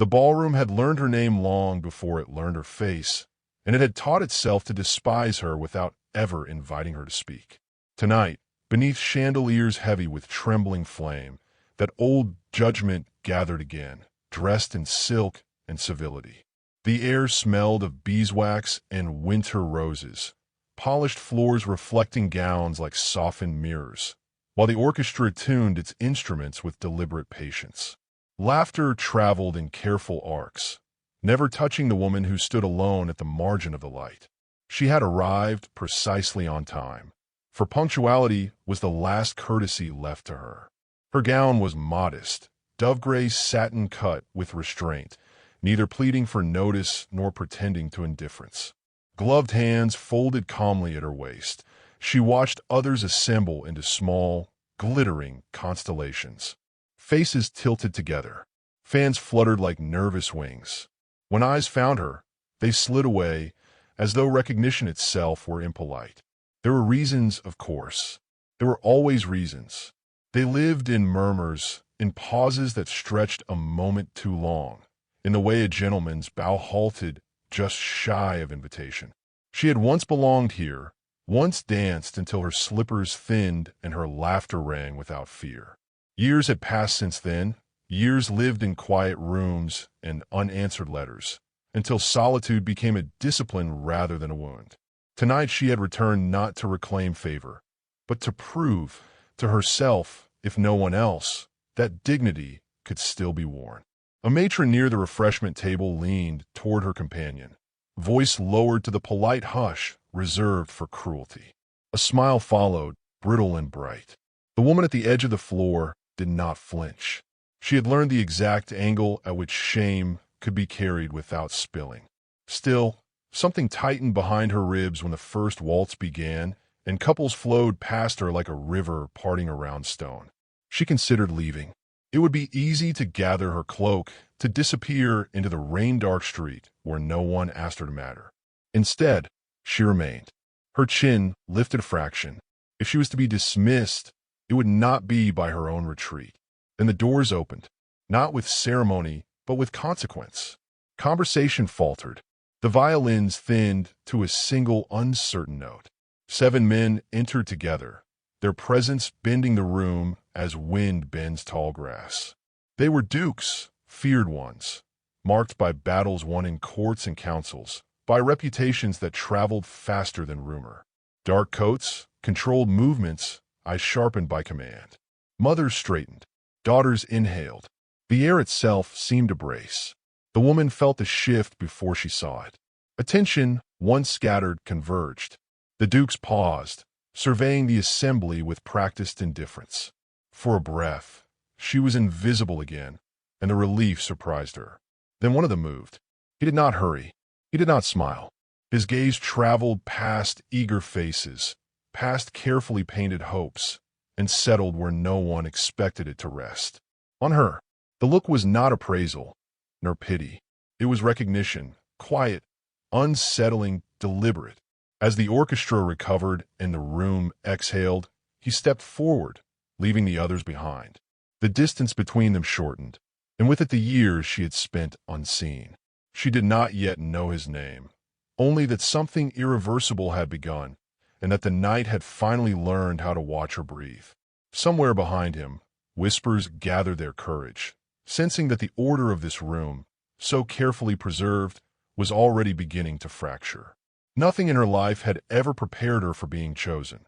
The ballroom had learned her name long before it learned her face, and it had taught itself to despise her without ever inviting her to speak. Tonight, beneath chandeliers heavy with trembling flame, that old judgment gathered again, dressed in silk and civility. The air smelled of beeswax and winter roses, polished floors reflecting gowns like softened mirrors, while the orchestra tuned its instruments with deliberate patience. Laughter traveled in careful arcs, never touching the woman who stood alone at the margin of the light. She had arrived precisely on time, for punctuality was the last courtesy left to her. Her gown was modest, dove-gray satin cut with restraint, neither pleading for notice nor pretending to indifference. Gloved hands folded calmly at her waist, she watched others assemble into small, glittering constellations. Faces tilted together. Fans fluttered like nervous wings. When eyes found her, they slid away, as though recognition itself were impolite. There were reasons, of course. There were always reasons. They lived in murmurs, in pauses that stretched a moment too long, in the way a gentleman's bow halted just shy of invitation. She had once belonged here, once danced until her slippers thinned and her laughter rang without fear. Years had passed since then, years lived in quiet rooms and unanswered letters, until solitude became a discipline rather than a wound. Tonight she had returned not to reclaim favor, but to prove to herself, if no one else, that dignity could still be worn. A matron near the refreshment table leaned toward her companion, voice lowered to the polite hush reserved for cruelty. A smile followed, brittle and bright. The woman at the edge of the floor did not flinch. She had learned the exact angle at which shame could be carried without spilling. Still, something tightened behind her ribs when the first waltz began, and couples flowed past her like a river parting around stone. She considered leaving. It would be easy to gather her cloak, to disappear into the rain-dark street where no one asked her to matter. Instead, she remained, her chin lifted a fraction. If she was to be dismissed, it would not be by her own retreat. Then the doors opened, not with ceremony, but with consequence. Conversation faltered. The violins thinned to a single uncertain note. 7 men entered together, their presence bending the room as wind bends tall grass. They were dukes, feared ones, marked by battles won in courts and councils, by reputations that traveled faster than rumor. Dark coats, controlled movements, eyes sharpened by command. Mothers straightened, daughters inhaled. The air itself seemed to brace. The woman felt the shift before she saw it. Attention, once scattered, converged. The dukes paused, surveying the assembly with practiced indifference. For a breath, she was invisible again, and the relief surprised her. Then one of them moved. He did not hurry. He did not smile. His gaze traveled past eager faces, past carefully painted hopes, and settled where no one expected it to rest. On her. The look was not appraisal, nor pity. It was recognition, quiet, unsettling, deliberate. As the orchestra recovered and the room exhaled, he stepped forward, leaving the others behind. The distance between them shortened, and with it the years she had spent unseen. She did not yet know his name, only that something irreversible had begun, and that the night had finally learned how to watch her breathe. Somewhere behind him, whispers gathered their courage, sensing that the order of this room, so carefully preserved, was already beginning to fracture. Nothing in her life had ever prepared her for being chosen.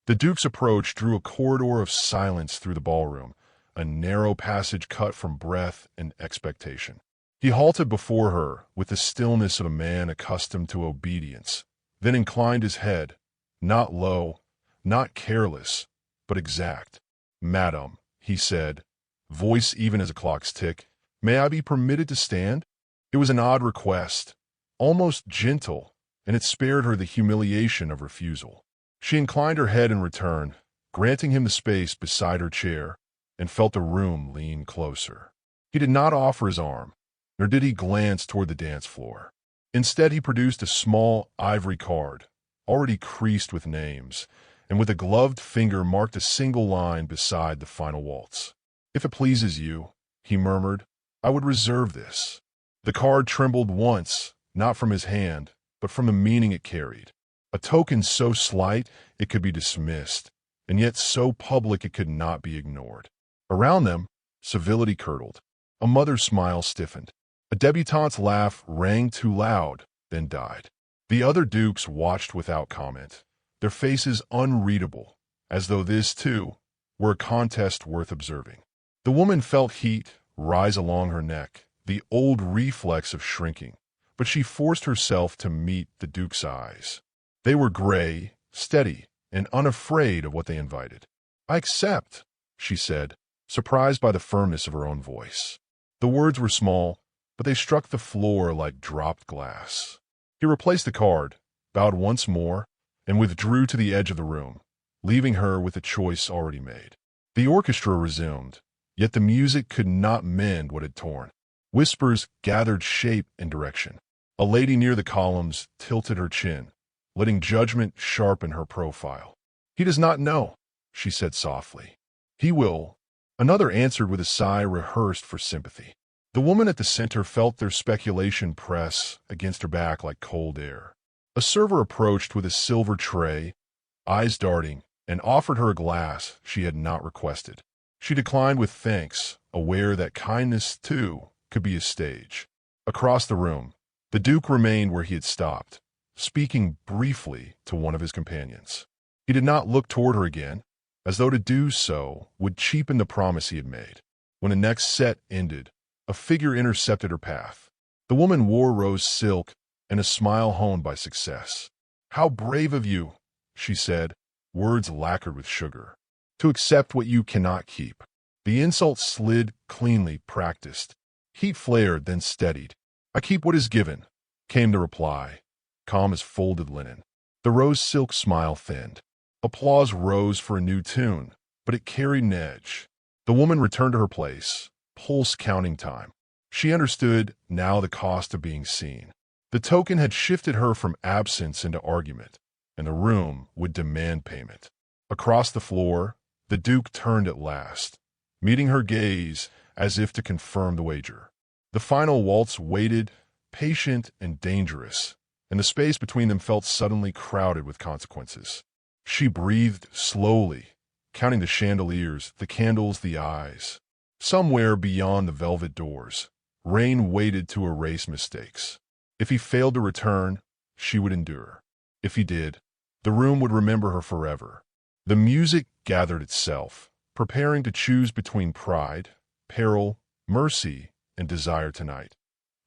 The Duke's approach drew a corridor of silence through the ballroom, a narrow passage cut from breath and expectation. He halted before her with the stillness of a man accustomed to obedience, then inclined his head, not low, not careless, but exact. "Madam," he said, voice even as a clock's tick, "may I be permitted to stand?" It was an odd request, almost gentle, and it spared her the humiliation of refusal. She inclined her head in return, granting him the space beside her chair, and felt the room lean closer. He did not offer his arm, nor did he glance toward the dance floor. Instead, he produced a small ivory card, already creased with names, and with a gloved finger marked a single line beside the final waltz. "If it pleases you," he murmured, I would reserve this. The card trembled once, not from his hand, but from the meaning it carried. A token so slight it could be dismissed, and yet so public it could not be ignored. Around them, civility curdled. A mother's smile stiffened. A debutante's laugh rang too loud, then died. The other dukes watched without comment, their faces unreadable, as though this, too, were a contest worth observing. The woman felt heat rise along her neck, the old reflex of shrinking, but she forced herself to meet the duke's eyes. They were gray, steady, and unafraid of what they invited. "I accept," she said, surprised by the firmness of her own voice. The words were small, but they struck the floor like dropped glass. He replaced the card, bowed once more, and withdrew to the edge of the room, leaving her with a choice already made. The orchestra resumed, yet the music could not mend what had torn. Whispers gathered shape and direction. A lady near the columns tilted her chin, letting judgment sharpen her profile. "He does not know," she said softly. "He will." Another answered with a sigh rehearsed for sympathy. The woman at the center felt their speculation press against her back like cold air. A server approached with a silver tray, eyes darting, and offered her a glass she had not requested. She declined with thanks, aware that kindness, too, could be a stage. Across the room, the Duke remained where he had stopped, speaking briefly to one of his companions. He did not look toward her again, as though to do so would cheapen the promise he had made. When the next set ended, a figure intercepted her path. The woman wore rose silk and a smile honed by success. "How brave of you," she said, words lacquered with sugar, "to accept what you cannot keep." The insult slid cleanly practiced. Heat flared, then steadied. "I keep what is given," came the reply, calm as folded linen. The rose silk smile thinned. Applause rose for a new tune, but it carried an edge. The woman returned to her place, pulse counting time. She understood now the cost of being seen. The token had shifted her from absence into argument, and the room would demand payment. Across the floor, the Duke turned at last, meeting her gaze as if to confirm the wager. The final waltz waited, patient and dangerous, and the space between them felt suddenly crowded with consequences. She breathed slowly, counting the chandeliers, the candles, the eyes. Somewhere beyond the velvet doors, rain waited to erase mistakes. If he failed to return, she would endure. If he did, the room would remember her forever. The music gathered itself, preparing to choose between pride, peril, mercy, and desire tonight.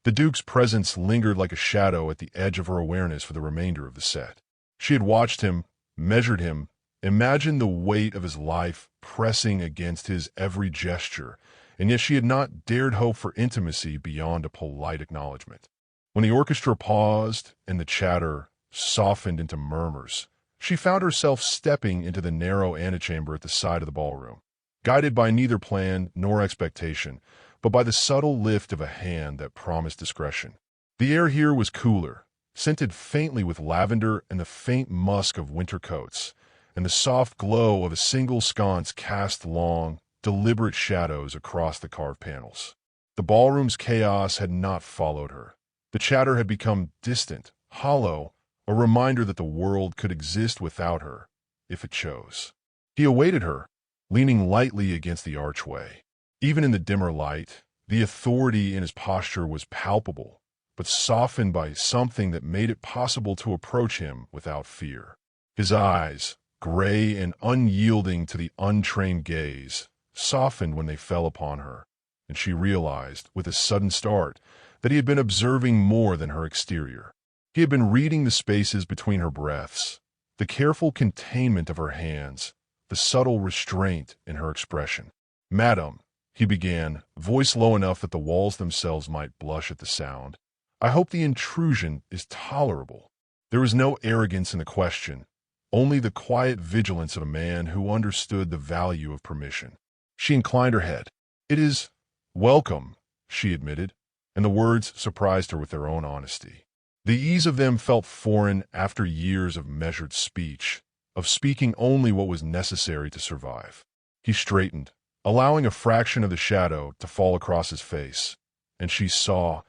The Duke's presence lingered like a shadow at the edge of her awareness for the remainder of the set. She had watched him, measured him, imagined the weight of his life pressing against his every gesture, and yet she had not dared hope for intimacy beyond a polite acknowledgement. When the orchestra paused and the chatter softened into murmurs, she found herself stepping into the narrow antechamber at the side of the ballroom, guided by neither plan nor expectation, but by the subtle lift of a hand that promised discretion. The air here was cooler, scented faintly with lavender and the faint musk of winter coats, and the soft glow of a single sconce cast long, deliberate shadows across the carved panels. The ballroom's chaos had not followed her. The chatter had become distant, hollow, a reminder that the world could exist without her, if it chose. He awaited her, leaning lightly against the archway. Even in the dimmer light, the authority in his posture was palpable, but softened by something that made it possible to approach him without fear. His eyes, gray and unyielding to the untrained gaze, softened when they fell upon her, and she realized, with a sudden start, that he had been observing more than her exterior. He had been reading the spaces between her breaths, the careful containment of her hands, the subtle restraint in her expression. "Madam," he began, voice low enough that the walls themselves might blush at the sound, "I hope the intrusion is tolerable." There was no arrogance in the question, only the quiet vigilance of a man who understood the value of permission. She inclined her head. "It is welcome," she admitted, and the words surprised her with their own honesty. The ease of them felt foreign after years of measured speech, of speaking only what was necessary to survive. He straightened, allowing a fraction of the shadow to fall across his face, and she saw,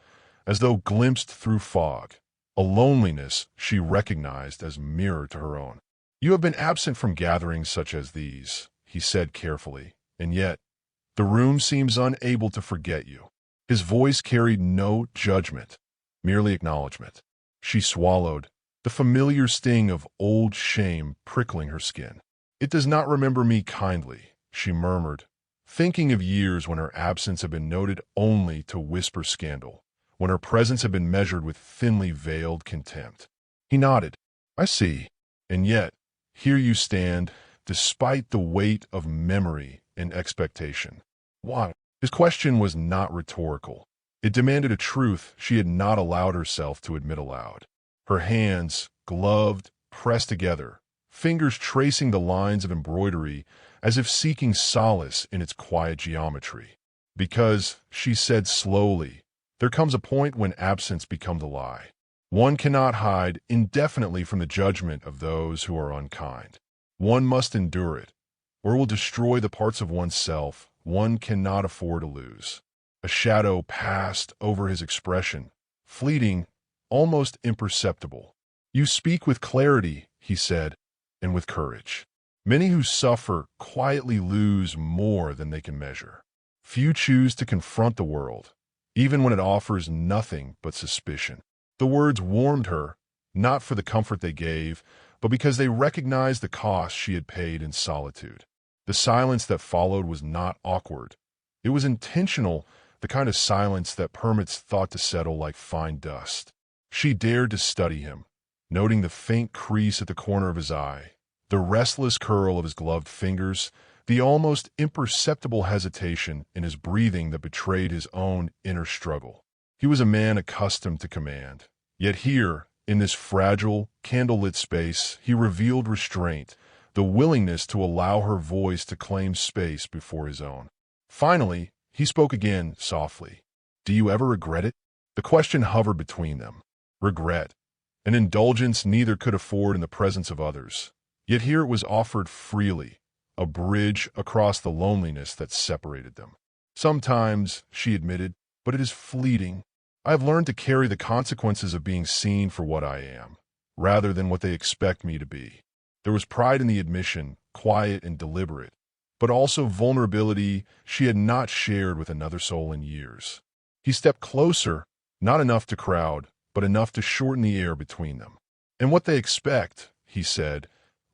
as though glimpsed through fog, a loneliness she recognized as mirror to her own. "You have been absent from gatherings such as these," he said carefully, "and yet the room seems unable to forget you." His voice carried no judgment, merely acknowledgement. She swallowed, the familiar sting of old shame prickling her skin. "It does not remember me kindly," she murmured, thinking of years when her absence had been noted only to whisper scandal, when her presence had been measured with thinly veiled contempt. He nodded. "I see. And yet, here you stand, despite the weight of memory and expectation. Why?" His question was not rhetorical. It demanded a truth she had not allowed herself to admit aloud. Her hands, gloved, pressed together, fingers tracing the lines of embroidery as if seeking solace in its quiet geometry. "Because," she said slowly, "there comes a point when absence becomes a lie. One cannot hide indefinitely from the judgment of those who are unkind. One must endure it, or it will destroy the parts of oneself one cannot afford to lose." A shadow passed over his expression, fleeting, almost imperceptible. "You speak with clarity," he said, "and with courage. Many who suffer quietly lose more than they can measure. Few choose to confront the world, even when it offers nothing but suspicion." The words warmed her, not for the comfort they gave, but because they recognized the cost she had paid in solitude. The silence that followed was not awkward. It was intentional, the kind of silence that permits thought to settle like fine dust. She dared to study him, noting the faint crease at the corner of his eye, the restless curl of his gloved fingers, the almost imperceptible hesitation in his breathing that betrayed his own inner struggle. He was a man accustomed to command. Yet here, in this fragile, candlelit space, he revealed restraint, the willingness to allow her voice to claim space before his own. Finally, he spoke again, softly. "Do you ever regret it?" The question hovered between them. Regret, an indulgence neither could afford in the presence of others. Yet here it was offered freely, a bridge across the loneliness that separated them. "Sometimes," she admitted, "but it is fleeting. I have learned to carry the consequences of being seen for what I am, rather than what they expect me to be." There was pride in the admission, quiet and deliberate, but also vulnerability she had not shared with another soul in years. He stepped closer, not enough to crowd, but enough to shorten the air between them. "And what they expect," he said,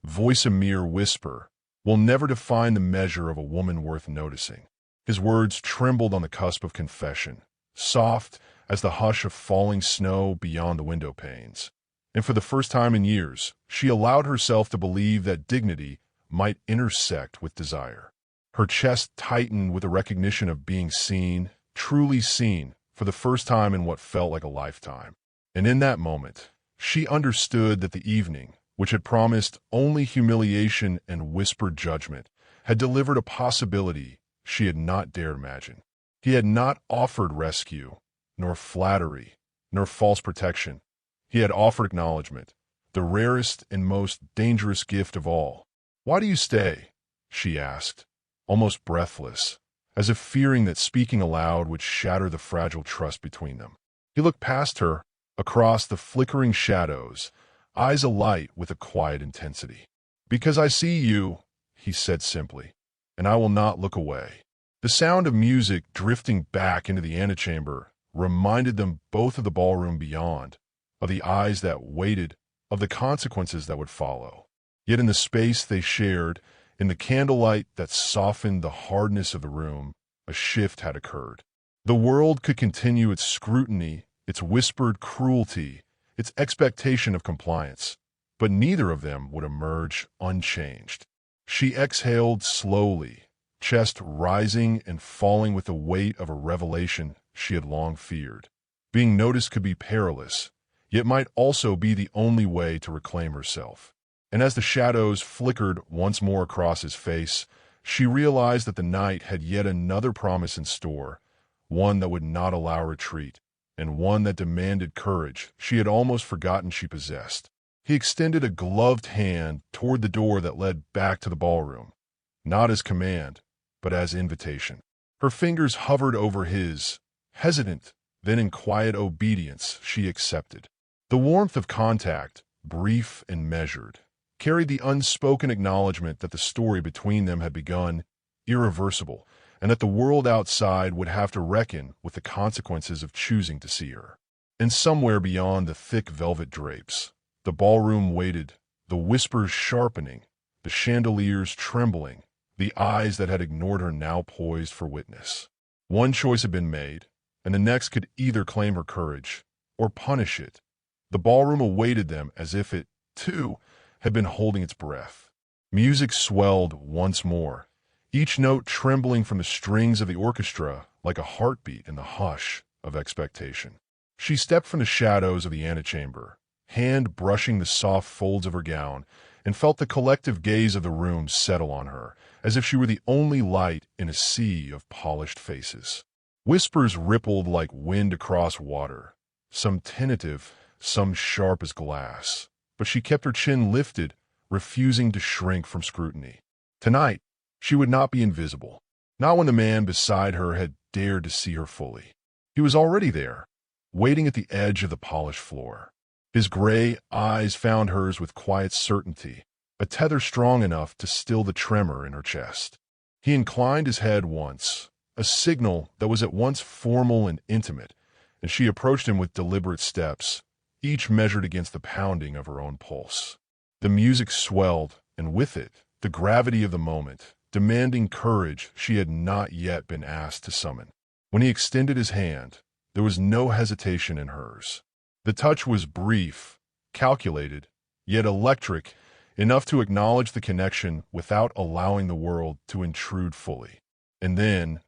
voice a mere whisper, "will never define the measure of a woman worth noticing." His words trembled on the cusp of confession, soft as the hush of falling snow beyond the window panes. And for the first time in years, she allowed herself to believe that dignity might intersect with desire. Her chest tightened with the recognition of being seen, truly seen, for the first time in what felt like a lifetime. And in that moment, she understood that the evening, which had promised only humiliation and whispered judgment, had delivered a possibility she had not dared imagine. He had not offered rescue, nor flattery, nor false protection. He had offered acknowledgement, the rarest and most dangerous gift of all. "Why do you stay?" she asked, almost breathless, as if fearing that speaking aloud would shatter the fragile trust between them. He looked past her, across the flickering shadows, eyes alight with a quiet intensity. "Because I see you," he said simply, "and I will not look away." The sound of music drifting back into the antechamber reminded them both of the ballroom beyond, of the eyes that waited, of the consequences that would follow. Yet in the space they shared, in the candlelight that softened the hardness of the room, a shift had occurred. The world could continue its scrutiny, its whispered cruelty, its expectation of compliance, but neither of them would emerge unchanged. She exhaled slowly, chest rising and falling with the weight of a revelation she had long feared. Being noticed could be perilous, yet might also be the only way to reclaim herself. And as the shadows flickered once more across his face, she realized that the night had yet another promise in store, one that would not allow retreat, and one that demanded courage she had almost forgotten she possessed. He extended a gloved hand toward the door that led back to the ballroom, not as command, but as invitation. Her fingers hovered over his, Hesitant, then in quiet obedience, she accepted. The warmth of contact, brief and measured, carried the unspoken acknowledgement that the story between them had begun irreversible, and that the world outside would have to reckon with the consequences of choosing to see her. And somewhere beyond the thick velvet drapes, the ballroom waited, the whispers sharpening, the chandeliers trembling, the eyes that had ignored her now poised for witness. One choice had been made, and the next could either claim her courage or punish it. The ballroom awaited them as if it, too, had been holding its breath. Music swelled once more, each note trembling from the strings of the orchestra like a heartbeat in the hush of expectation. She stepped from the shadows of the antechamber, hand brushing the soft folds of her gown, and felt the collective gaze of the room settle on her, as if she were the only light in a sea of polished faces. Whispers rippled like wind across water, some tentative, some sharp as glass, but she kept her chin lifted, refusing to shrink from scrutiny. Tonight, she would not be invisible, not when the man beside her had dared to see her fully. He was already there, waiting at the edge of the polished floor. His gray eyes found hers with quiet certainty, a tether strong enough to still the tremor in her chest. He inclined his head once, a signal that was at once formal and intimate, and she approached him with deliberate steps, each measured against the pounding of her own pulse. The music swelled, and with it, the gravity of the moment, demanding courage she had not yet been asked to summon. When he extended his hand, there was no hesitation in hers. The touch was brief, calculated, yet electric, enough to acknowledge the connection without allowing the world to intrude fully. And then,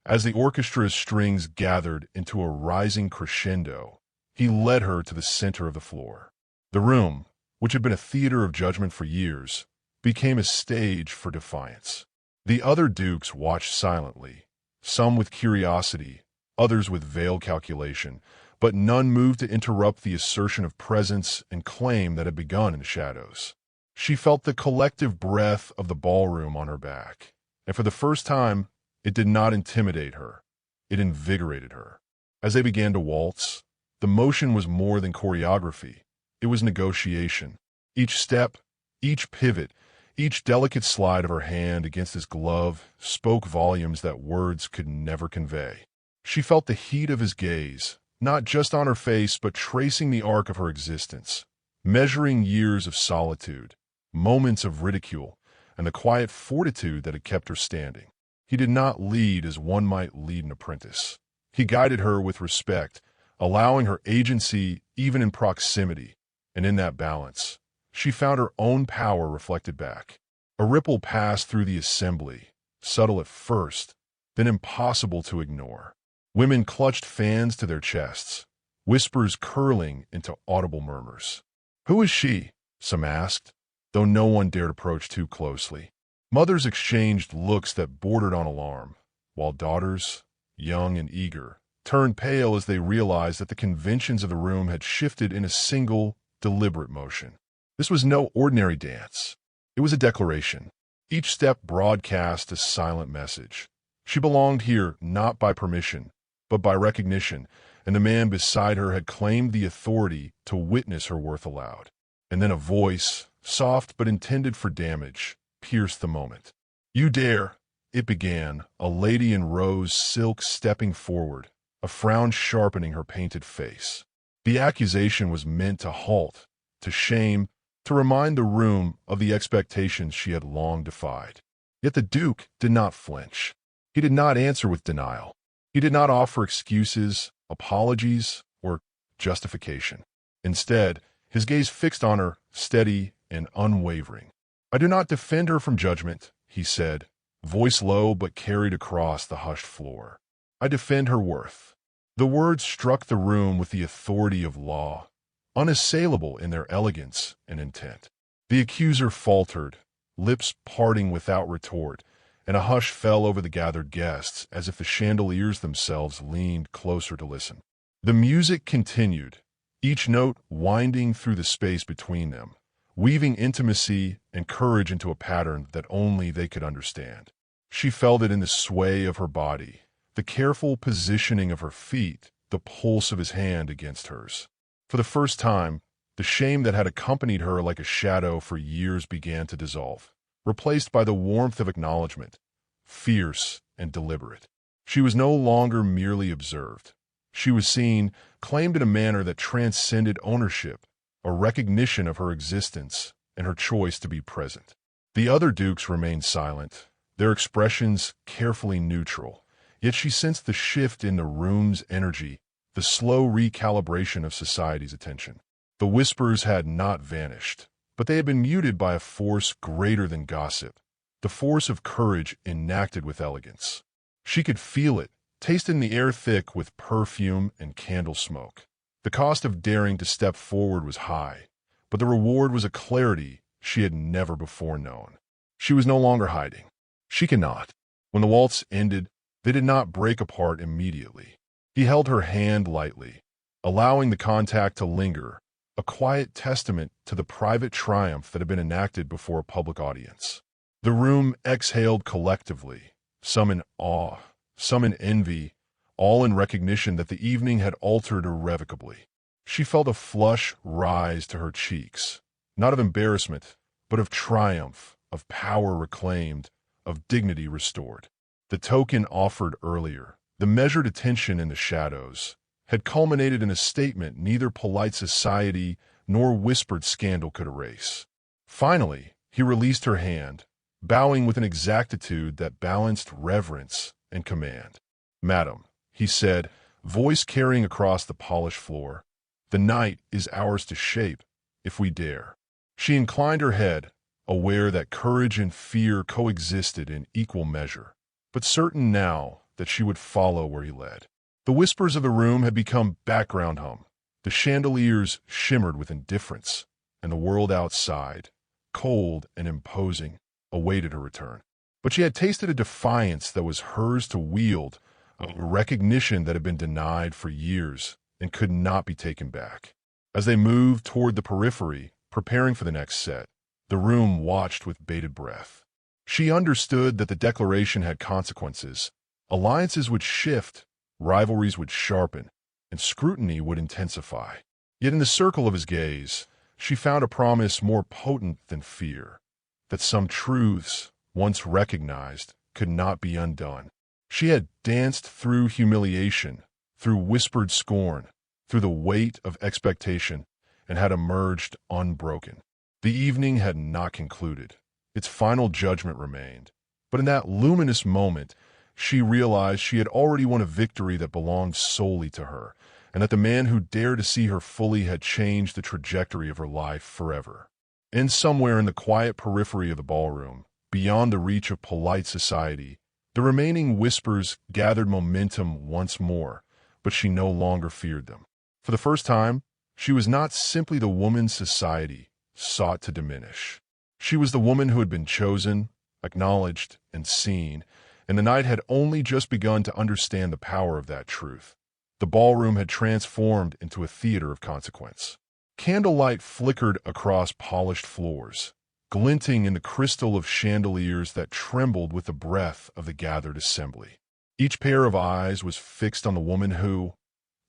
as the orchestra's strings gathered into a rising crescendo, he led her to the center of the floor. The room, which had been a theater of judgment for years, became a stage for defiance. The other dukes watched silently, some with curiosity, others with veiled calculation, but none moved to interrupt the assertion of presence and claim that had begun in the shadows. She felt the collective breath of the ballroom on her back, and for the first time, it did not intimidate her. It invigorated her. As they began to waltz, the motion was more than choreography. It was negotiation. Each step, each pivot, each delicate slide of her hand against his glove spoke volumes that words could never convey. She felt the heat of his gaze, not just on her face, but tracing the arc of her existence, measuring years of solitude, moments of ridicule, and the quiet fortitude that had kept her standing. He did not lead as one might lead an apprentice. He guided her with respect, allowing her agency even in proximity, and in that balance, she found her own power reflected back. A ripple passed through the assembly, subtle at first, then impossible to ignore. Women clutched fans to their chests, whispers curling into audible murmurs. "Who is she?" some asked, though no one dared approach too closely. Mothers exchanged looks that bordered on alarm, while daughters, young and eager, turned pale as they realized that the conventions of the room had shifted in a single, deliberate motion. This was no ordinary dance. It was a declaration. Each step broadcast a silent message. She belonged here not by permission, but by recognition, and the man beside her had claimed the authority to witness her worth aloud. And then a voice, soft but intended for damage, pierced the moment. "You dare," it began, a lady in rose silk stepping forward, a frown sharpening her painted face. The accusation was meant to halt, to shame, to remind the room of the expectations she had long defied. Yet the Duke did not flinch. He did not answer with denial. He did not offer excuses, apologies, or justification. Instead, his gaze fixed on her, steady and unwavering. "I do not defend her from judgment," he said, voice low but carried across the hushed floor. "I defend her worth." The words struck the room with the authority of law, unassailable in their elegance and intent. The accuser faltered, lips parting without retort, and a hush fell over the gathered guests as if the chandeliers themselves leaned closer to listen. The music continued, each note winding through the space between them, weaving intimacy and courage into a pattern that only they could understand. She felt it in the sway of her body, the careful positioning of her feet, the pulse of his hand against hers. For the first time, the shame that had accompanied her like a shadow for years began to dissolve, replaced by the warmth of acknowledgement, fierce and deliberate. She was no longer merely observed. She was seen, claimed in a manner that transcended ownership, a recognition of her existence and her choice to be present. The other dukes remained silent, their expressions carefully neutral, yet she sensed the shift in the room's energy, the slow recalibration of society's attention. The whispers had not vanished, but they had been muted by a force greater than gossip, the force of courage enacted with elegance. She could feel it, taste in the air thick with perfume and candle smoke. The cost of daring to step forward was high, but the reward was a clarity she had never before known. She was no longer hiding. She cannot. When the waltz ended, they did not break apart immediately. He held her hand lightly, allowing the contact to linger, a quiet testament to the private triumph that had been enacted before a public audience. The room exhaled collectively, some in awe, some in envy, all in recognition that the evening had altered irrevocably. She felt a flush rise to her cheeks, not of embarrassment, but of triumph, of power reclaimed, of dignity restored. The token offered earlier, the measured attention in the shadows, had culminated in a statement neither polite society nor whispered scandal could erase. Finally, he released her hand, bowing with an exactitude that balanced reverence and command. "Madam," he said, voice carrying across the polished floor, "the night is ours to shape, if we dare." She inclined her head, aware that courage and fear coexisted in equal measure, but certain now that she would follow where he led. The whispers of the room had become background hum. The chandeliers shimmered with indifference, and the world outside, cold and imposing, awaited her return. But she had tasted a defiance that was hers to wield, a recognition that had been denied for years and could not be taken back. As they moved toward the periphery, preparing for the next set, the room watched with bated breath. She understood that the declaration had consequences. Alliances would shift, rivalries would sharpen, and scrutiny would intensify. Yet in the circle of his gaze, she found a promise more potent than fear, that some truths, once recognized, could not be undone. She had danced through humiliation, through whispered scorn, through the weight of expectation, and had emerged unbroken. The evening had not concluded. Its final judgment remained. But in that luminous moment, she realized she had already won a victory that belonged solely to her, and that the man who dared to see her fully had changed the trajectory of her life forever. And somewhere in the quiet periphery of the ballroom, beyond the reach of polite society, the remaining whispers gathered momentum once more, but she no longer feared them. For the first time, she was not simply the woman society sought to diminish. She was the woman who had been chosen, acknowledged, and seen, and the night had only just begun to understand the power of that truth. The ballroom had transformed into a theater of consequence. Candlelight flickered across polished floors, glinting in the crystal of chandeliers that trembled with the breath of the gathered assembly. Each pair of eyes was fixed on the woman who,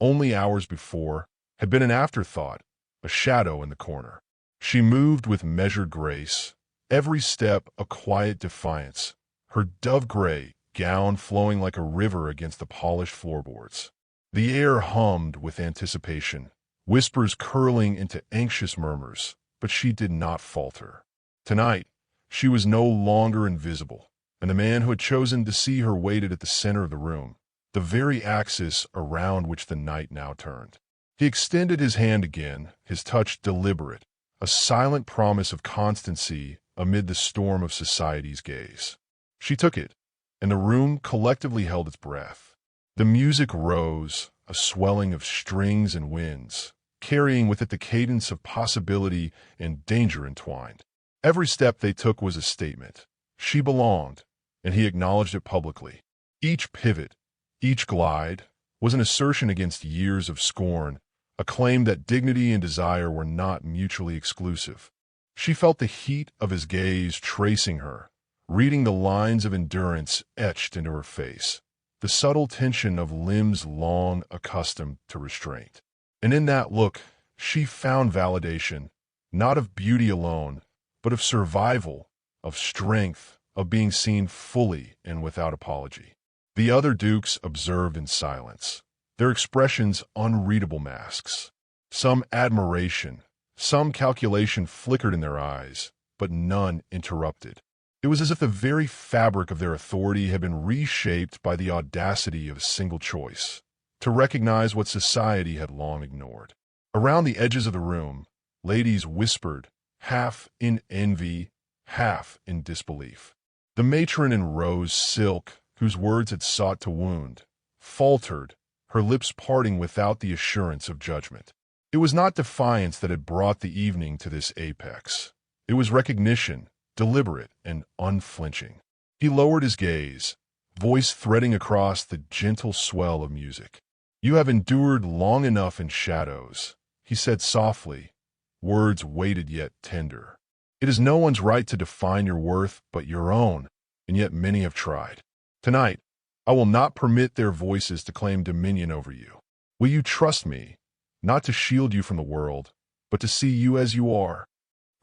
only hours before, had been an afterthought, a shadow in the corner. She moved with measured grace, every step a quiet defiance, her dove-gray gown flowing like a river against the polished floorboards. The air hummed with anticipation, whispers curling into anxious murmurs, but she did not falter. Tonight, she was no longer invisible, and the man who had chosen to see her waited at the center of the room, the very axis around which the night now turned. He extended his hand again, his touch deliberate, a silent promise of constancy amid the storm of society's gaze. She took it, and the room collectively held its breath. The music rose, a swelling of strings and winds, carrying with it the cadence of possibility and danger entwined. Every step they took was a statement. She belonged, and he acknowledged it publicly. Each pivot, each glide, was an assertion against years of scorn, a claim that dignity and desire were not mutually exclusive. She felt the heat of his gaze tracing her, reading the lines of endurance etched into her face. the subtle tension of limbs long accustomed to restraint. And in that look, she found validation, not of beauty alone, but of survival, of strength, of being seen fully and without apology. The other dukes observed in silence, their expressions unreadable masks. Some admiration, some calculation flickered in their eyes, but none interrupted. It was as if the very fabric of their authority had been reshaped by the audacity of a single choice, to recognize what society had long ignored. Around the edges of the room, ladies whispered, half in envy, half in disbelief. The matron in rose silk, whose words had sought to wound, faltered, her lips parting without the assurance of judgment. It was not defiance that had brought the evening to this apex. It was recognition, deliberate and unflinching. He lowered his gaze, voice threading across the gentle swell of music. "You have endured long enough in shadows," he said softly, words weighted yet tender. "It is no one's right to define your worth but your own, and yet many have tried. Tonight, I will not permit their voices to claim dominion over you. Will you trust me, not to shield you from the world, but to see you as you are?"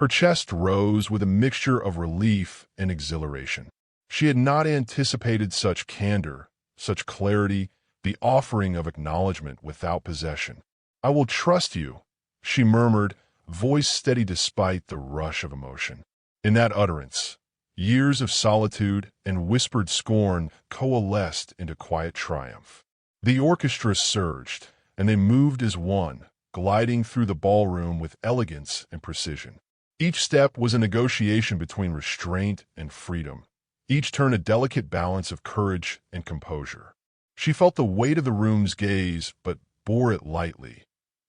Her chest rose with a mixture of relief and exhilaration. She had not anticipated such candor, such clarity, the offering of acknowledgment without possession. "I will trust you," she murmured, voice steady despite the rush of emotion. In that utterance, years of solitude and whispered scorn coalesced into quiet triumph. The orchestra surged, and they moved as one, gliding through the ballroom with elegance and precision. Each step was a negotiation between restraint and freedom, each turn a delicate balance of courage and composure. She felt the weight of the room's gaze, but bore it lightly,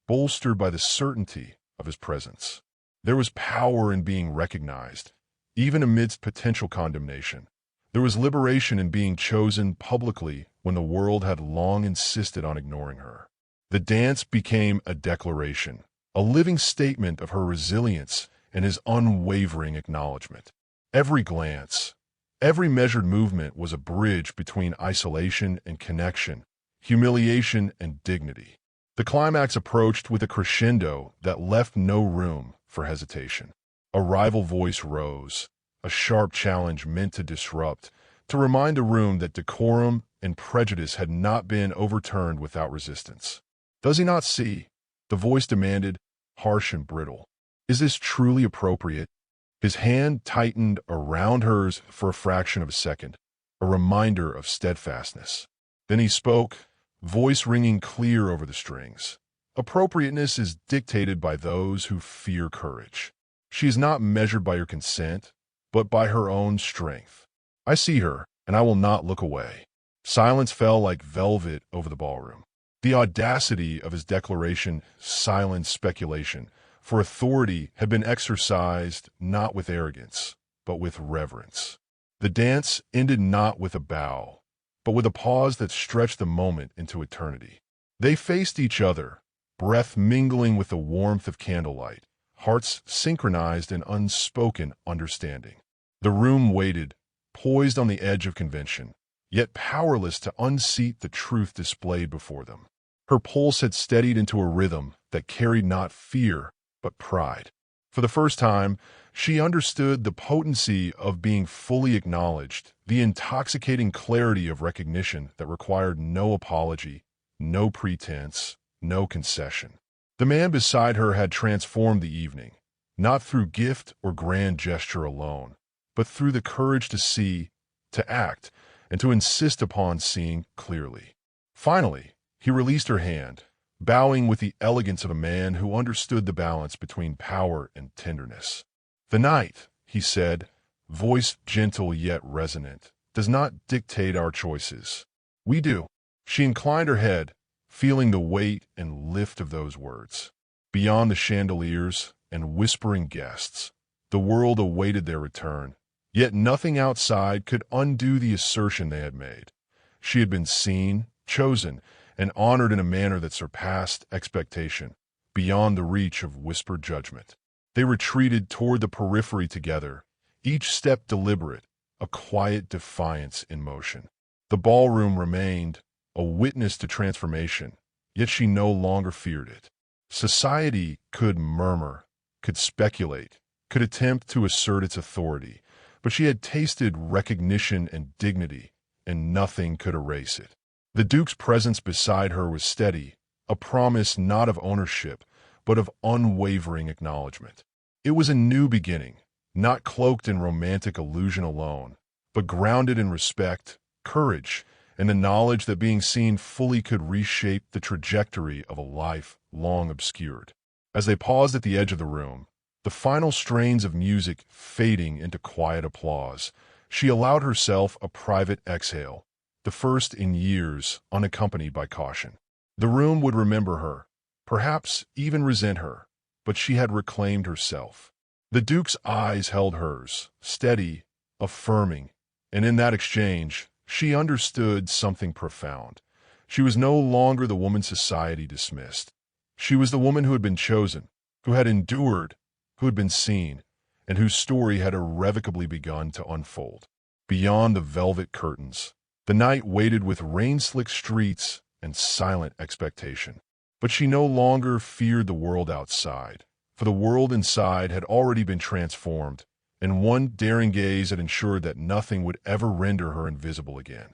bolstered by the certainty of his presence. There was power in being recognized, even amidst potential condemnation. There was liberation in being chosen publicly when the world had long insisted on ignoring her. The dance became a declaration, a living statement of her resilience and his unwavering acknowledgement. Every glance, every measured movement was a bridge between isolation and connection, humiliation and dignity. The climax approached with a crescendo that left no room for hesitation. A rival voice rose, a sharp challenge meant to disrupt, to remind the room that decorum and prejudice had not been overturned without resistance. "Does he not see?" the voice demanded, harsh and brittle. "Is this truly appropriate?" His hand tightened around hers for a fraction of a second, a reminder of steadfastness. Then he spoke, voice ringing clear over the strings. "Appropriateness is dictated by those who fear courage. She is not measured by your consent, but by her own strength. I see her, and I will not look away." Silence fell like velvet over the ballroom. The audacity of his declaration silenced speculation, for authority had been exercised not with arrogance, but with reverence. The dance ended not with a bow, but with a pause that stretched the moment into eternity. They faced each other, breath mingling with the warmth of candlelight, hearts synchronized in unspoken understanding. The room waited, poised on the edge of convention, yet powerless to unseat the truth displayed before them. Her pulse had steadied into a rhythm that carried not fear, but pride. For the first time, she understood the potency of being fully acknowledged, the intoxicating clarity of recognition that required no apology, no pretense, no concession. The man beside her had transformed the evening, not through gift or grand gesture alone, but through the courage to see, to act, and to insist upon seeing clearly. Finally, he released her hand, bowing with the elegance of a man who understood the balance between power and tenderness. "The night," he said, voice gentle yet resonant, "does not dictate our choices. We do." She inclined her head, feeling the weight and lift of those words. Beyond the chandeliers and whispering guests, the world awaited their return, yet nothing outside could undo the assertion they had made. She had been seen, chosen, and honored in a manner that surpassed expectation, beyond the reach of whispered judgment. They retreated toward the periphery together, each step deliberate, a quiet defiance in motion. The ballroom remained a witness to transformation, yet she no longer feared it. Society could murmur, could speculate, could attempt to assert its authority, but she had tasted recognition and dignity, and nothing could erase it. The Duke's presence beside her was steady, a promise not of ownership, but of unwavering acknowledgement. It was a new beginning, not cloaked in romantic illusion alone, but grounded in respect, courage, and the knowledge that being seen fully could reshape the trajectory of a life long obscured. As they paused at the edge of the room, the final strains of music fading into quiet applause, she allowed herself a private exhale, the first in years unaccompanied by caution. The room would remember her, perhaps even resent her, but she had reclaimed herself. The Duke's eyes held hers, steady, affirming, and in that exchange, she understood something profound. She was no longer the woman society dismissed. She was the woman who had been chosen, who had endured, who had been seen, and whose story had irrevocably begun to unfold. Beyond the velvet curtains, the night waited with rain-slicked streets and silent expectation. But she no longer feared the world outside, for the world inside had already been transformed, and one daring gaze had ensured that nothing would ever render her invisible again.